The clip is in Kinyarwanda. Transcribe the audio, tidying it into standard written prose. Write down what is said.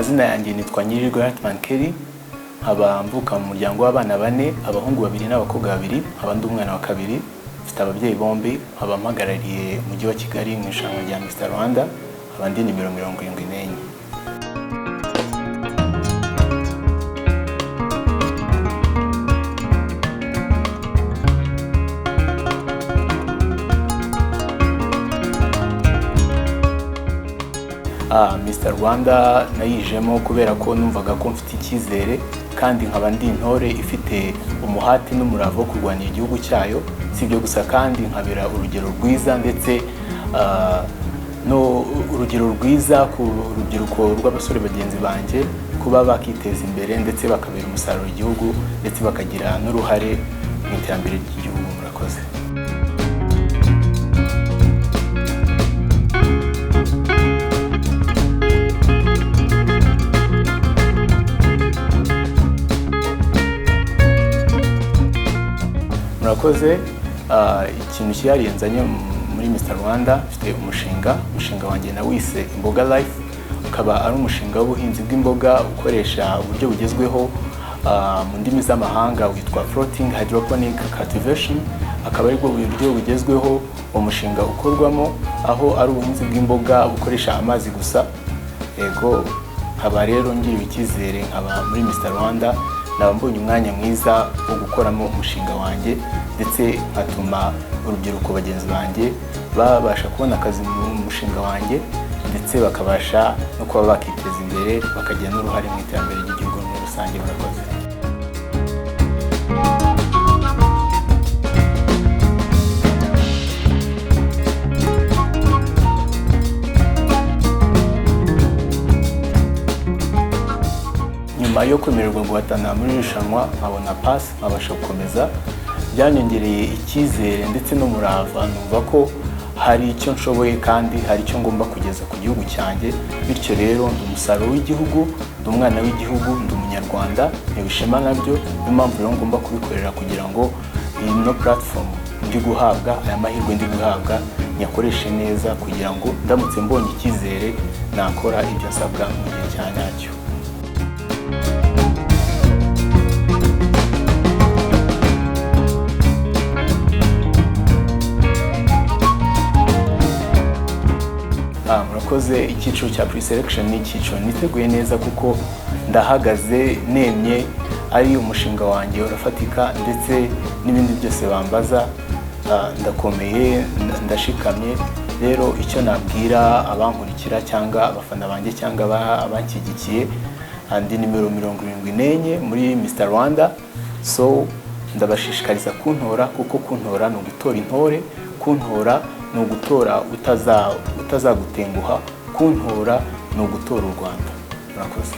Amazina yanjye nitwa Nyirirwa Hartman Kelly, nkaba mvuka mu muryango w'abana 4, abahungu 2 n'abakobwa 2, nkaba ndi umwana wa kabiri, mfite ababyeyi bombi, nkaba mpagarariye umujyi wa Kigali mu irushanwa rya Mr Rwanda, nkaba ndi nimero 74. Mr Rwanda nayijemo kubera ko numvaga ko mfite icyizere kandi nkaba ndi intore ifite umuhati n'umurava wo kurwanya igihugu cyayo. Si ibyo gusa kandi nkabera urugero rwiza ndetse no urugero rwiza ku rubyiruko rw'abasore bagenzi banjye kuba bakiteza imbere ndetse bakabera umusaruro igihugu ndetse bakagira n'uruhare mu iterambere ry'igihugu. Murakoze. Murakoze. Ikintu cyihariye nzanye muri Mr Rwanda, mfite umushinga wanjye nawise Imboga Life, ukaba ari umushinga w'ubuhinzi bw'imboga ukoresha uburyo bugezweho mu ndimi z'amahanga witwa floating hydroponic cultivation. Akaba ari bwo buryo bugezweho umushinga ukorwamo, aho ari ubuhinzi bw'imboga bukoresha amazi gusa. Yego, nkaba rero ngiriwe icyizere nkaba muri Mr Rwanda, naba mbonye umwanya mwiza wo gukoramo umushinga wanjye ndetse nkatuma urubyiruko bagenzi banjye babasha kubona akazi mu mushinga wanjye ndetse bakabasha no kuba bakiteza imbere bakagira n'uruhare mu iterambere ry'igihugu muri rusange. Murakoze. Nyuma yo kwemererwa guhatana muri irushanwa nkabona pass nkabasha gukomeza, byanyongereye icyizere ndetse n'umurava, numva ko hari icyo nshoboye kandi hari icyo ngomba kugeza ku gihugu cyanjye. Bityo rero ndi umusaruro w'igihugu, ndi umwana w'igihugu, ndi umunyarwanda, ntibishema nabyo. Niyo mpamvu rero ngomba kubikorera kugira ngo ino platform ndi guhabwa, aya mahirwe ndi guhabwa, nyakoreshe neza kugira ngo ndamutse mbonye icyizere nakora ibyo nsabwa mu gihe cya nyacyo. Murakoze. Icyiciro cya pre-selection ni icyiciro niteguye neza kuko ndahagaze nemye, ari umushinga wanjye urafatika ndetse n'ibindi byose bambaza ndakomeye, ndashikamye. Rero icyo nabwira abankurikira cyangwa abafana banjye cyangwa abanshyigikiye, andi nimero 74 muri Mr Rwanda. So ndabashishikariza kuntora kuko kuntora ni ugutora intore, kuntora ni ugutora utazagutenguha, kuntora ni ugutora u Rwanda. Murakoze.